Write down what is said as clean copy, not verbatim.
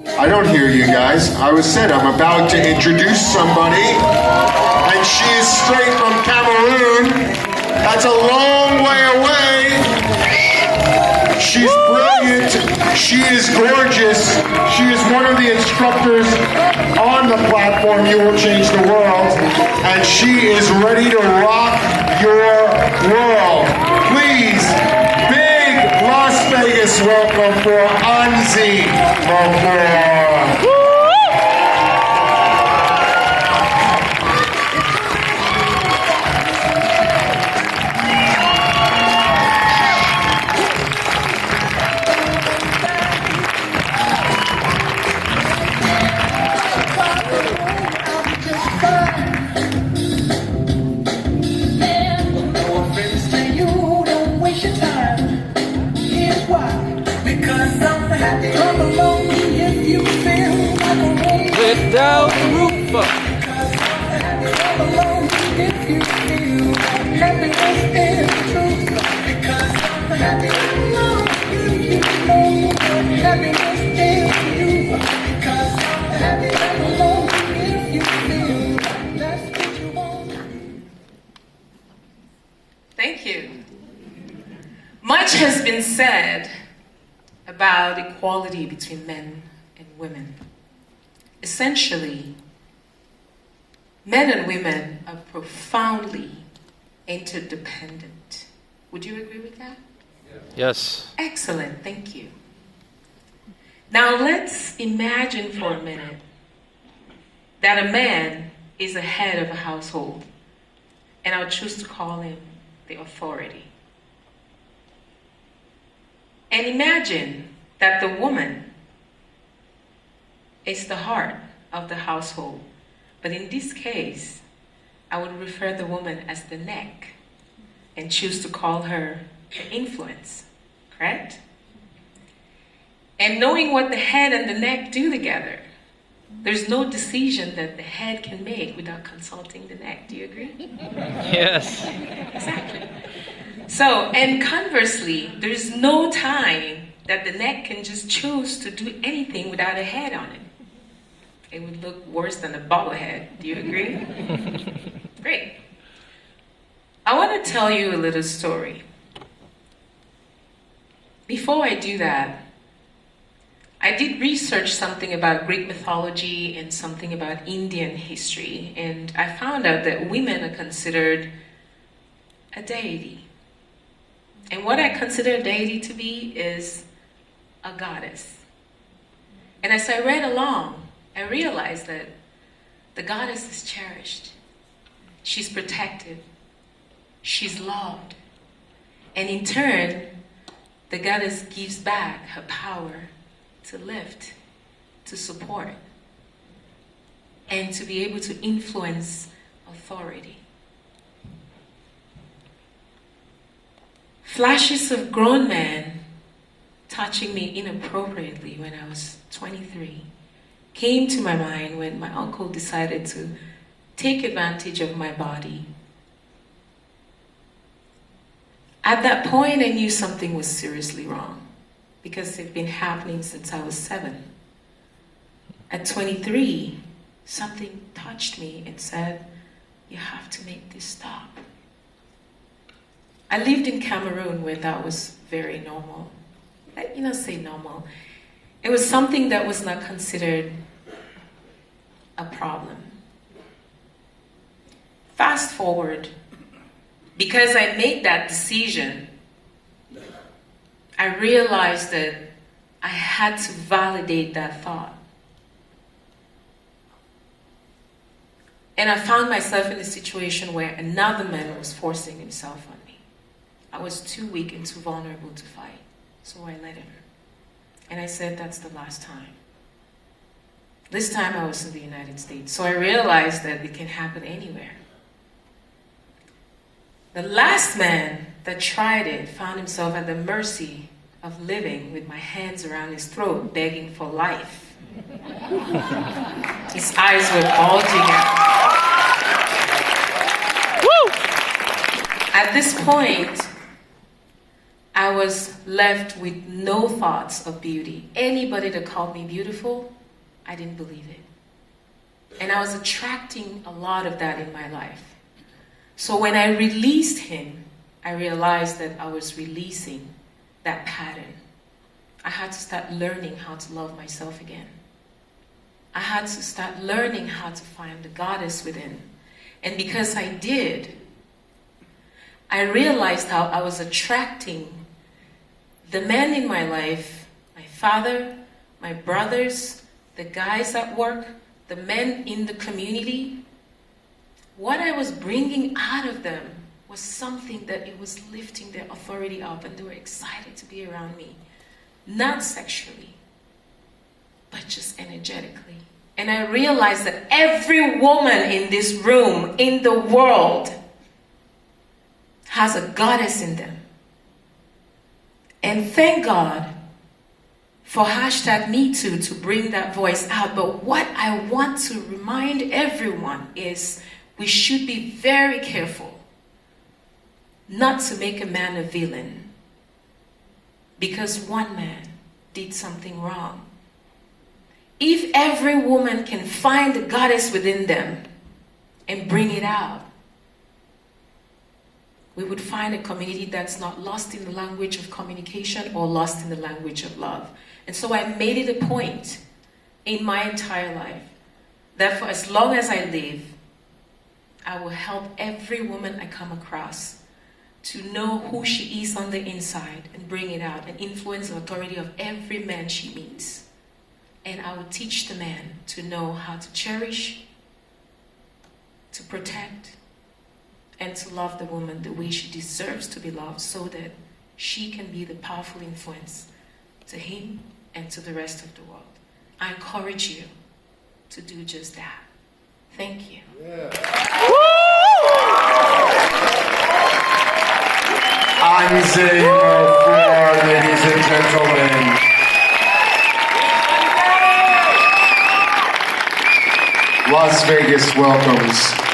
I don't hear you guys. I was said I'm about to introduce somebody, and she is straight from Cameroon. That's a long way away. She's brilliant. She is gorgeous. She is one of the instructors on the platform You Will Change the World, and she is ready to rock your world. Please, big Las Vegas welcome for Anzi Mafur. Without the roof up. Thank you. Much has been said about equality between men and women. Essentially, men and women are profoundly interdependent. Would you agree with that? Yes. Excellent, thank you. Now let's imagine for a minute that a man is the head of a household, and I'll choose to call him the authority. And imagine that the woman is the heart of the household. But in this case, I would refer the woman as the neck and choose to call her the influence, correct? And knowing what the head and the neck do together, there's no decision that the head can make without consulting the neck. Do you agree? Yes. Exactly. So, and conversely, there's no time that the neck can just choose to do anything without a head on it. It would look worse than a bobblehead. Do you agree? Great. I want to tell you a little story. Before I do that, I did research something about Greek mythology and something about Indian history, and I found out that women are considered a deity. And what I consider a deity to be is a goddess. And as I read along, I realized that the goddess is cherished. She's protected. She's loved. And in turn, the goddess gives back her power to lift, to support, and to be able to influence authority. Flashes of grown men touching me inappropriately when I was 23 came to my mind when my uncle decided to take advantage of my body. At that point, I knew something was seriously wrong because it had been happening since I was 7. At 23, something touched me and said, "You have to make this stop." I lived in Cameroon where that was very normal. Say normal. It was something that was not considered a problem. Fast forward, because I made that decision, I realized that I had to validate that thought. And I found myself in a situation where another man was forcing himself on me. I was too weak and too vulnerable to fight, so I let him. And I said, that's the last time. This time I was in the United States, so I realized that it can happen anywhere. The last man that tried it found himself at the mercy of living with my hands around his throat, begging for life. His eyes were bulging out. Woo! At this point, I was left with no thoughts of beauty. Anybody that called me beautiful, I didn't believe it. And I was attracting a lot of that in my life. So when I released him, I realized that I was releasing that pattern. I had to start learning how to love myself again. I had to start learning how to find the goddess within. And because I did, I realized how I was attracting the men in my life, my father, my brothers, the guys at work, the men in the community. What I was bringing out of them was something that it was lifting their authority up, and they were excited to be around me. Not sexually, but just energetically. And I realized that every woman in this room, in the world, has a goddess in them. And thank God for #MeToo to bring that voice out. But what I want to remind everyone is we should be very careful not to make a man a villain because one man did something wrong. If every woman can find the goddess within them and bring it out, we would find a community that's not lost in the language of communication or lost in the language of love. And so I made it a point in my entire life that for as long as I live, I will help every woman I come across to know who she is on the inside and bring it out and influence the authority of every man she meets. And I will teach the man to know how to cherish, to protect, and to love the woman the way she deserves to be loved so that she can be the powerful influence to him and to the rest of the world. I encourage you to do just that. Thank you. Anzimo for ladies and gentlemen. Las Vegas welcomes